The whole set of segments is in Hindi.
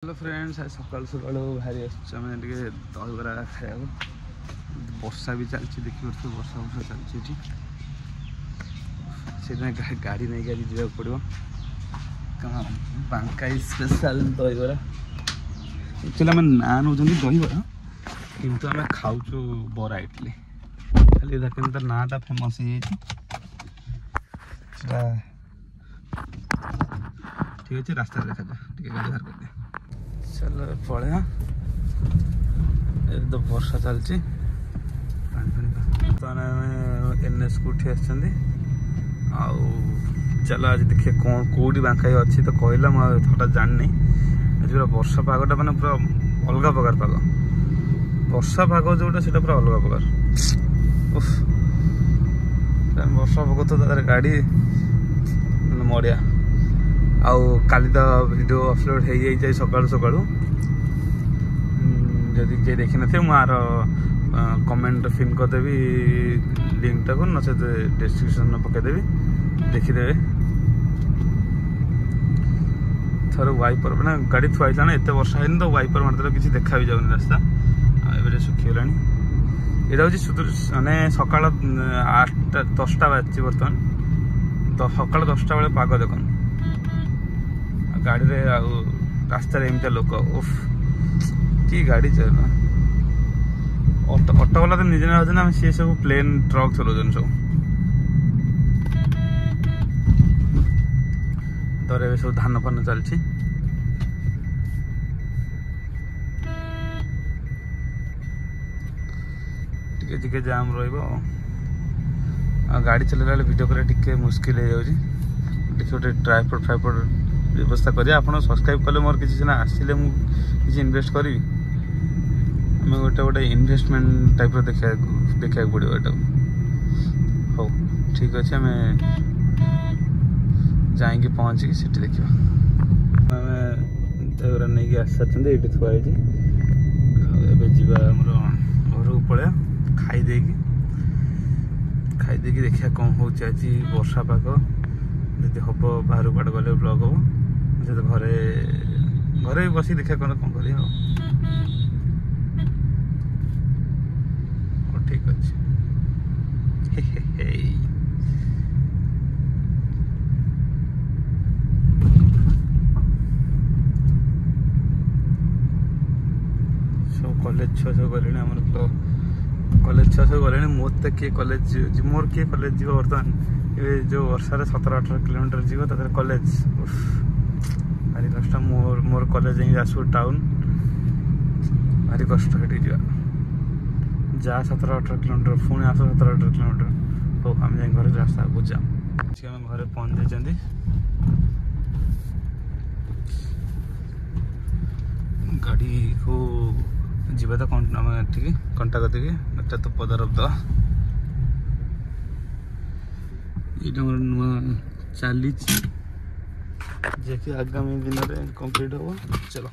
हेलो फ्रेंड्स आज सकाल सकाल बाहरी आम दहीबरा खाया वर्षा भी चलती देखिए वर्षा वर्षा चलती से गाड़ी नहीं आज जावाक पड़ो कौन बांकाई स्पेशल दहीबरा एक्चुअली आम ना नौ दहीबरा किंतु आम खाऊ बरा इडली खाली देखते तार नाटा फेमस हो ठीक अच्छे रास्ता देखा गाड़ी बाहर कर दे चलो पड़े तो वर्षा चलती एनएस को उठी आउ चलो आज देखिए कौन कौटी बांकाई अच्छी तो कहला मुझे हठात जानी आज पूरा वर्षा पागटा मैंने पूरा अलग प्रकार पाग वर्षा पाग जोटा से पूरा अलग प्रकार वर्षा पाग तो गाड़ी मरिया आउ काली तो वीडियो अपलोड हो जाए सकाळु सकाळु जदि किए देखी न मार कमेंट फिन करदेवी लिंक टाक नचे डिस्क्रिप्शन पकईदेवी देखीदे थर वाइपर मैंने गाड़ी थुआई ना एत वर्षा है तो वाइपर मारदेले किसी देखा भी जाऊनी रास्ता एवं सुखीगला यहाँ हूँ मानने सका 10टा बाजी बर्तमान सका 10टा बेले पाग देखन गाड़ी रे रास्ता एमती लोक उफ कि गाड़ी चलना ऑटो वाला तो निजे ना सी सब प्लेन ट्रक चलाउन सब तर सब धान फान चलती टिके जाम गाड़ी चलला वीडियो करे टिके मुस्किल हो जाए गोटे ट्राइपॉड फ्राइपॉड व्यवस्था करें आप सब्सक्राइब कले मोर किसी ना आसिले किसी इन्वेस्ट करी आम गोटे गोटे इन्वेस्टमेंट टाइप देखा पड़ो यहाँ हो ठीक अच्छे आम जाइए पहुँचिकी सीटी देखा आम दहीबरा नहीं आसी सारी ये थुआई जामर घर को पलैया खाई देखिया कौन हो आज वर्षा पाग जब हम बाहर बाट गले ब्लॉग हम जब घरे घरे बस देखा कौन कौन कर ठीक अच्छे सब कॉलेज छुआ सब गले आम कॉलेज छुआ सब गले मोर तो किए कॉलेज मोर किए कॉलेज जीव बर्तमान ये जो वर्षा 17-18 किलोमीटर जीव तर कॉलेज भारी कष्ट मोर कॉलेज जाजपुर टाउन भारी कष्ट हेटी जा 17-18 किलोमीटर पुणी आस 17-18 किलोमीटर हो आम जाए घर रास्ता बुझा आम घर पहुँच जाइए गाड़ी को जीवा तो कंटा कत तो पदार्थ ये नुआ चली जे आगामी दिन में कंप्लीट हो चलो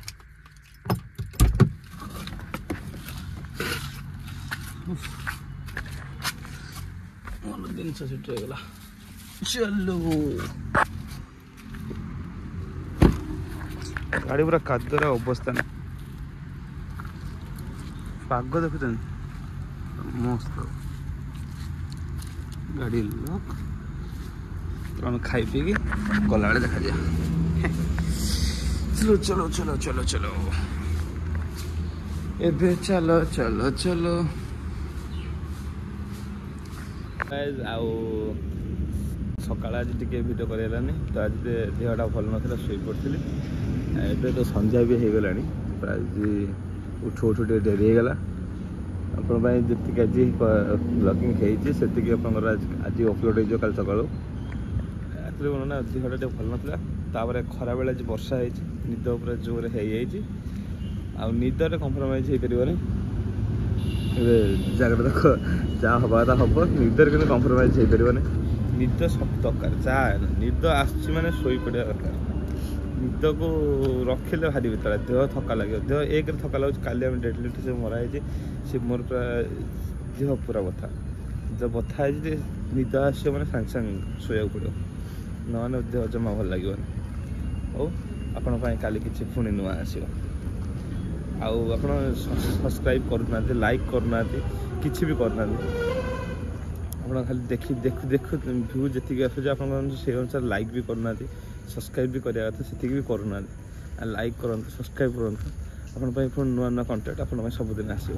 दिन सेटगला चलो गाड़ी पूरा कादर अवस्था ना पाग देखुच मस्त गाड़ी लॉक आम खाई पी गला देखा जाए चलो चलो चलो चलो चलो एबे चलो चलो चलो सकाल आज टे भिड करानी तो आज देहटा भल ना शोई पड़ी एबे तो संध्या भी हो गला उठू उठू टे डेरी होगला आपण जी आज ब्लॉगिंग होती आज अपलोड हो कल सका एक्चुअली कौन ना देहटा भल नापर खरा बेले आज वर्षा हो निद पूरा जोर हो निदे कंप्रोमाइज हो पारे जगह देख जहाँ हवा हम निदर कि कंप्रोमाइज हो पारे निद सब दरकार जहाँ निद आसुची माने शोई पड़ा दरकार निद को रखिले भारी बेतला देह थका लगे देह एक थका लगे काली डेडलिफ्ट से मराई सी मोर पूरा देह पूरा बथा जब बथा है निद आस मैंने सागे सागे शोया पड़ो ना देह जमा भल लगे हो आपण काली किसी पुणी नुआ आसो। ଆପଣ ସବସ୍କ୍ରାଇବ୍ କରୁନାହାନ୍ତି, ଲାଇକ୍ କରୁନାହାନ୍ତି, କିଛି ବି କରୁନାହାନ୍ତି। ଆପଣ ଖାଲି ଦେଖୁ ଭ୍ୟୁ ଯେତିକି ଆସୁଛି ଆପଣ ସେଇ ଅନୁସାରେ ଲାଇକ୍ ବି କରୁନାହାନ୍ତି, ସବସ୍କ୍ରାଇବ୍ ବି କରିବା କଥା ସେତିକି ବି କରୁନାହାନ୍ତି। ଲାଇକ୍ କରନ୍ତୁ, ସବସ୍କ୍ରାଇବ୍ କରନ୍ତୁ, ଆପଣଙ୍କ ପାଇଁ ପୁଣି ନୂଆ ନୂଆ କଣ୍ଟେଣ୍ଟ ଆପଣଙ୍କ ପାଇଁ ସବୁଦିନ ଆସିବ।